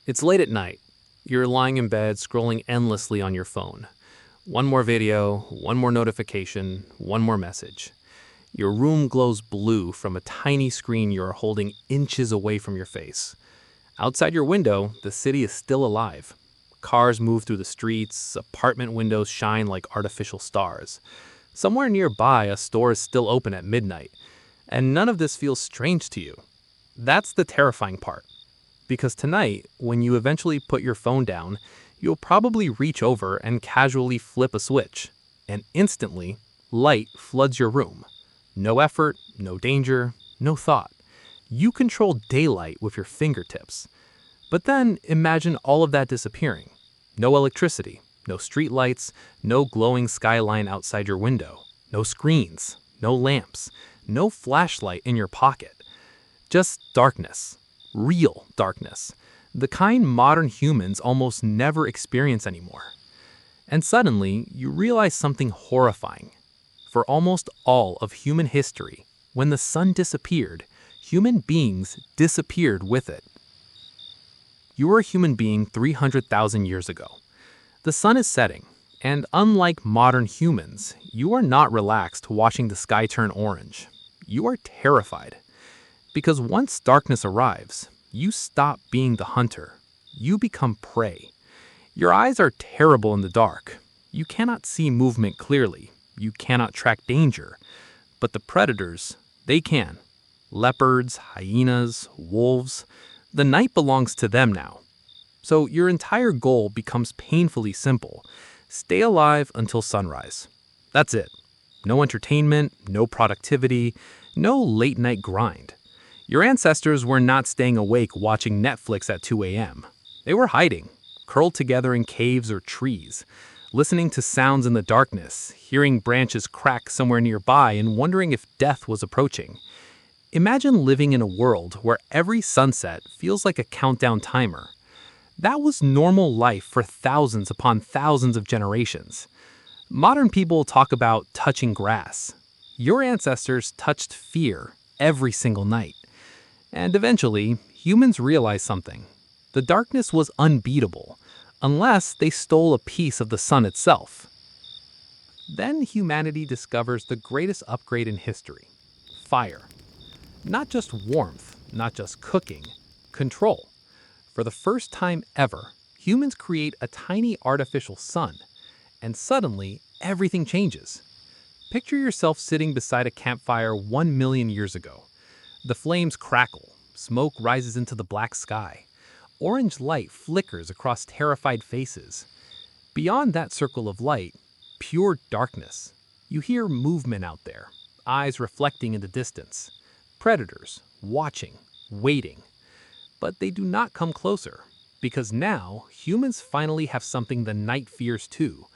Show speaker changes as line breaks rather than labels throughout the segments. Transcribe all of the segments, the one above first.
It's late at night. You're lying in bed, scrolling endlessly on your phone. One more video, one more notification, one more message. Your room glows blue from a tiny screen you are holding inches away from your face. Outside your window, the city is still alive. Cars move through the streets, apartment windows shine like artificial stars. Somewhere nearby, a store is still open at midnight, and none of this feels strange to you. That's the terrifying part. Because tonight, when you eventually put your phone down, you'll probably reach over and casually flip a switch, and instantly, light floods your room. No effort, no danger, no thought. You control daylight with your fingertips. But then imagine all of that disappearing. No electricity, no streetlights, no glowing skyline outside your window, no screens, no lamps, no flashlight in your pocket. Just darkness. Real darkness. The kind modern humans almost never experience anymore. And suddenly, you realize something horrifying. For almost all of human history, when the sun disappeared, human beings disappeared with it. You were a human being 300,000 years ago. The sun is setting, and unlike modern humans, you are not relaxed watching the sky turn orange. You are terrified. Because once darkness arrives, you stop being the hunter. You become prey. Your eyes are terrible in the dark. You cannot see movement clearly. You cannot track danger. But the predators, they can. Leopards, hyenas, wolves. The night belongs to them now. So your entire goal becomes painfully simple. Stay alive until sunrise. That's it. No entertainment, no productivity, no late-night grind. Your ancestors were not staying awake watching Netflix at 2 a.m. They were hiding, curled together in caves or trees, listening to sounds in the darkness, hearing branches crack somewhere nearby and wondering if death was approaching. Imagine living in a world where every sunset feels like a countdown timer. That was normal life for thousands upon thousands of generations. Modern people talk about touching grass. Your ancestors touched fear every single night. And eventually, humans realized something. The darkness was unbeatable, unless they stole a piece of the sun itself. Then humanity discovers the greatest upgrade in history: fire. Not just warmth, not just cooking, control. For the first time ever, humans create a tiny artificial sun, and suddenly everything changes. Picture yourself sitting beside a campfire 1 million years ago. The flames crackle, smoke rises into the black sky. Orange light flickers across terrified faces. Beyond that circle of light, pure darkness. You hear movement out there, eyes reflecting in the distance. Predators, watching, waiting. But they do not come closer, because now humans finally have something the night fears too.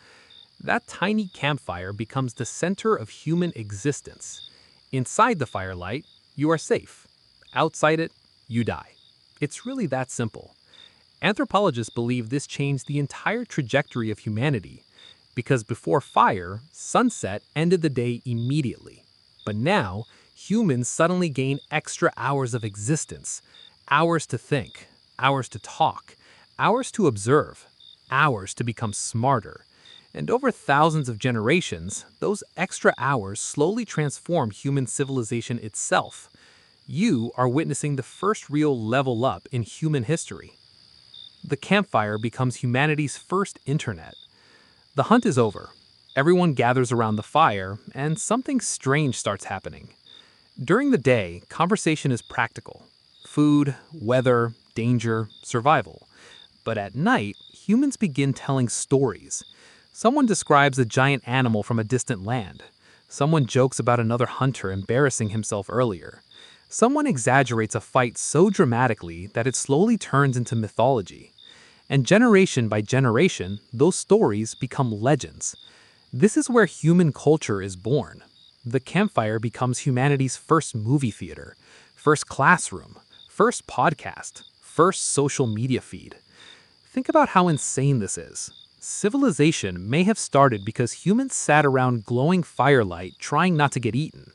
That tiny campfire becomes the center of human existence. Inside the firelight, you are safe. Outside it, you die. It's really that simple. Anthropologists believe this changed the entire trajectory of humanity, because before fire, sunset ended the day immediately. But now, humans suddenly gain extra hours of existence. Hours to think, hours to talk, hours to observe, hours to become smarter. And over thousands of generations, those extra hours slowly transform human civilization itself. You are witnessing the first real level up in human history. The campfire becomes humanity's first internet. The hunt is over. Everyone gathers around the fire, and something strange starts happening. During the day, conversation is practical. Food, weather, danger, survival. But at night, humans begin telling stories. Someone describes a giant animal from a distant land. Someone jokes about another hunter embarrassing himself earlier. Someone exaggerates a fight so dramatically that it slowly turns into mythology. And generation by generation, those stories become legends. This is where human culture is born. The campfire becomes humanity's first movie theater, first classroom, first podcast, first social media feed. Think about how insane this is. Civilization may have started because humans sat around glowing firelight trying not to get eaten.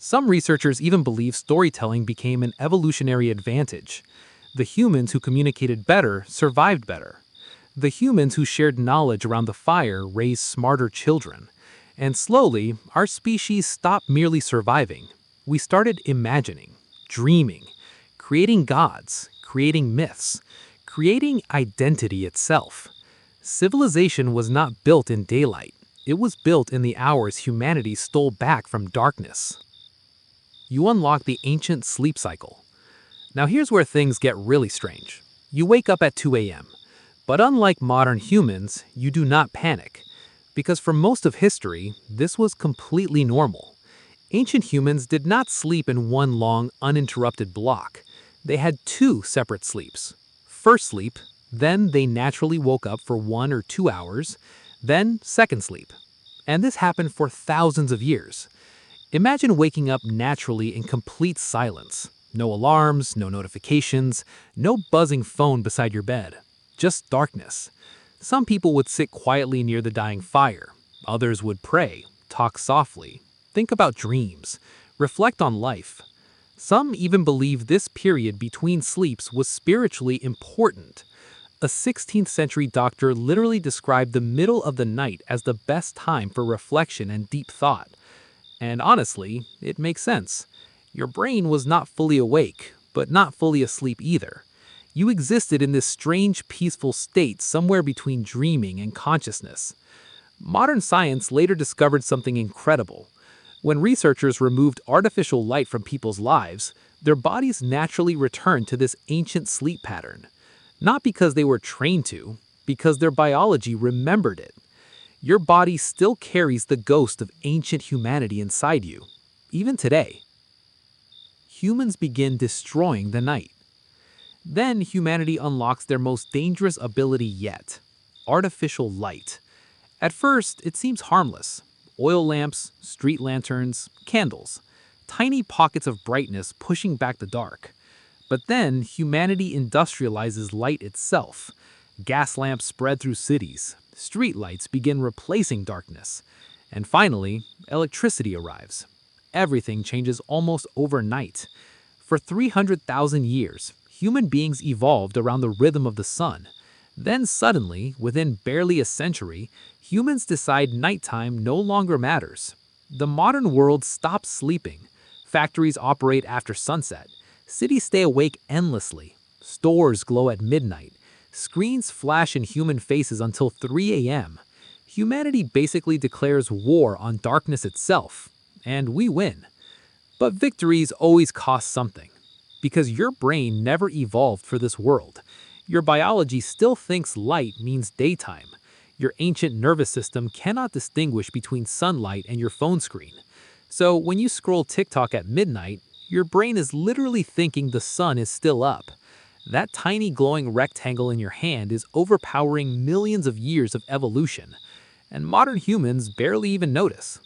Some researchers even believe storytelling became an evolutionary advantage. The humans who communicated better survived better. The humans who shared knowledge around the fire raised smarter children. And slowly, our species stopped merely surviving. We started imagining, dreaming, creating gods, creating myths, creating identity itself. Civilization was not built in daylight. It was built in the hours humanity stole back from darkness. You unlock the ancient sleep cycle. Now here's where things get really strange. You wake up at 2 a.m., but unlike modern humans, you do not panic. Because for most of history, this was completely normal. Ancient humans did not sleep in one long, uninterrupted block. They had 2 separate sleeps. First sleep, then they naturally woke up for 1 or 2 hours, then second sleep. And this happened for thousands of years. Imagine waking up naturally in complete silence. No alarms, no notifications, no buzzing phone beside your bed. Just darkness. Some people would sit quietly near the dying fire. Others would pray, talk softly, think about dreams, reflect on life. Some even believe this period between sleeps was spiritually important. A 16th century doctor literally described the middle of the night as the best time for reflection and deep thought. And honestly, it makes sense. Your brain was not fully awake, but not fully asleep either. You existed in this strange, peaceful state somewhere between dreaming and consciousness. Modern science later discovered something incredible. When researchers removed artificial light from people's lives, their bodies naturally returned to this ancient sleep pattern. Not because they were trained to, because their biology remembered it. Your body still carries the ghost of ancient humanity inside you, even today. Humans begin destroying the night. Then humanity unlocks their most dangerous ability yet: artificial light. At first, it seems harmless. Oil lamps, street lanterns, candles. Tiny pockets of brightness pushing back the dark. But then humanity industrializes light itself. Gas lamps spread through cities. Street lights begin replacing darkness. And finally, electricity arrives. Everything changes almost overnight. For 300,000 years, human beings evolved around the rhythm of the sun. Then suddenly, within barely a century, humans decide nighttime no longer matters. The modern world stops sleeping. Factories operate after sunset. Cities stay awake endlessly. Stores glow at midnight. Screens flash in human faces until 3 a.m. Humanity basically declares war on darkness itself, and we win. But victories always cost something. Because your brain never evolved for this world. Your biology still thinks light means daytime. Your ancient nervous system cannot distinguish between sunlight and your phone screen. So when you scroll TikTok at midnight, your brain is literally thinking the sun is still up. That tiny glowing rectangle in your hand is overpowering millions of years of evolution, and modern humans barely even notice.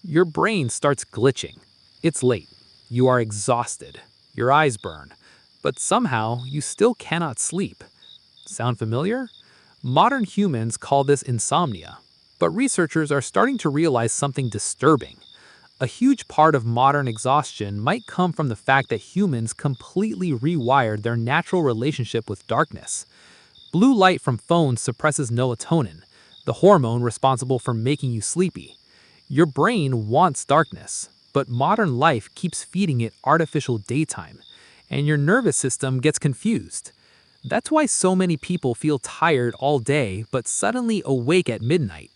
Your brain starts glitching. It's late. You are exhausted. Your eyes burn. But somehow, you still cannot sleep. Sound familiar? Modern humans call this insomnia. But researchers are starting to realize something disturbing. A huge part of modern exhaustion might come from the fact that humans completely rewired their natural relationship with darkness. Blue light from phones suppresses melatonin, the hormone responsible for making you sleepy. Your brain wants darkness, but modern life keeps feeding it artificial daytime, and your nervous system gets confused. That's why so many people feel tired all day but suddenly awake at midnight.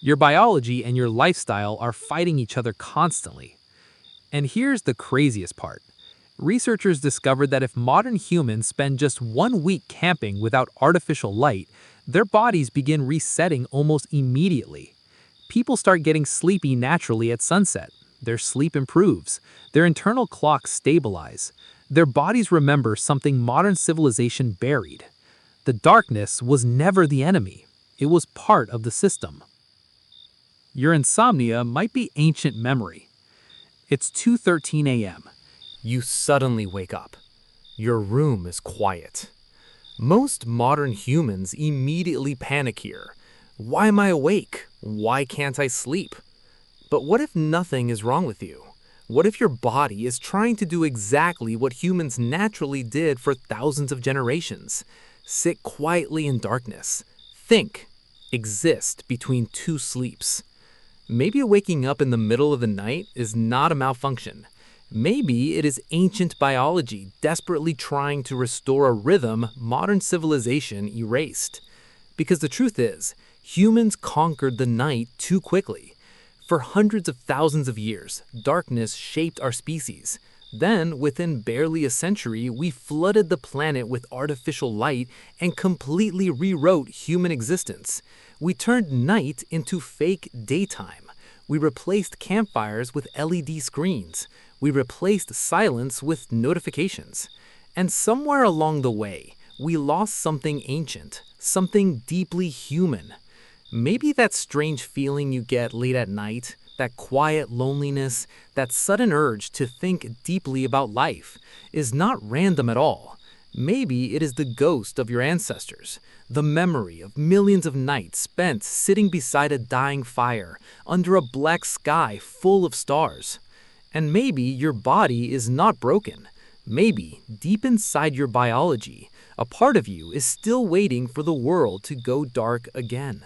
Your biology and your lifestyle are fighting each other constantly. And here's the craziest part. Researchers discovered that if modern humans spend just 1 week camping without artificial light, their bodies begin resetting almost immediately. People start getting sleepy naturally at sunset. Their sleep improves. Their internal clocks stabilize. Their bodies remember something modern civilization buried. The darkness was never the enemy. It was part of the system. Your insomnia might be ancient memory. It's 2:13 a.m. You suddenly wake up. Your room is quiet. Most modern humans immediately panic here. Why am I awake? Why can't I sleep? But what if nothing is wrong with you? What if your body is trying to do exactly what humans naturally did for thousands of generations? Sit quietly in darkness. Think. Exist between two sleeps. Maybe waking up in the middle of the night is not a malfunction. Maybe it is ancient biology desperately trying to restore a rhythm modern civilization erased. Because the truth is, humans conquered the night too quickly. For hundreds of thousands of years, darkness shaped our species. Then, within barely a century, we flooded the planet with artificial light and completely rewrote human existence. We turned night into fake daytime. We replaced campfires with LED screens. We replaced silence with notifications. And somewhere along the way, we lost something ancient, something deeply human. Maybe that strange feeling you get late at night, that quiet loneliness, that sudden urge to think deeply about life, is not random at all. Maybe it is the ghost of your ancestors, the memory of millions of nights spent sitting beside a dying fire, under a black sky full of stars. And maybe your body is not broken. Maybe, deep inside your biology, a part of you is still waiting for the world to go dark again.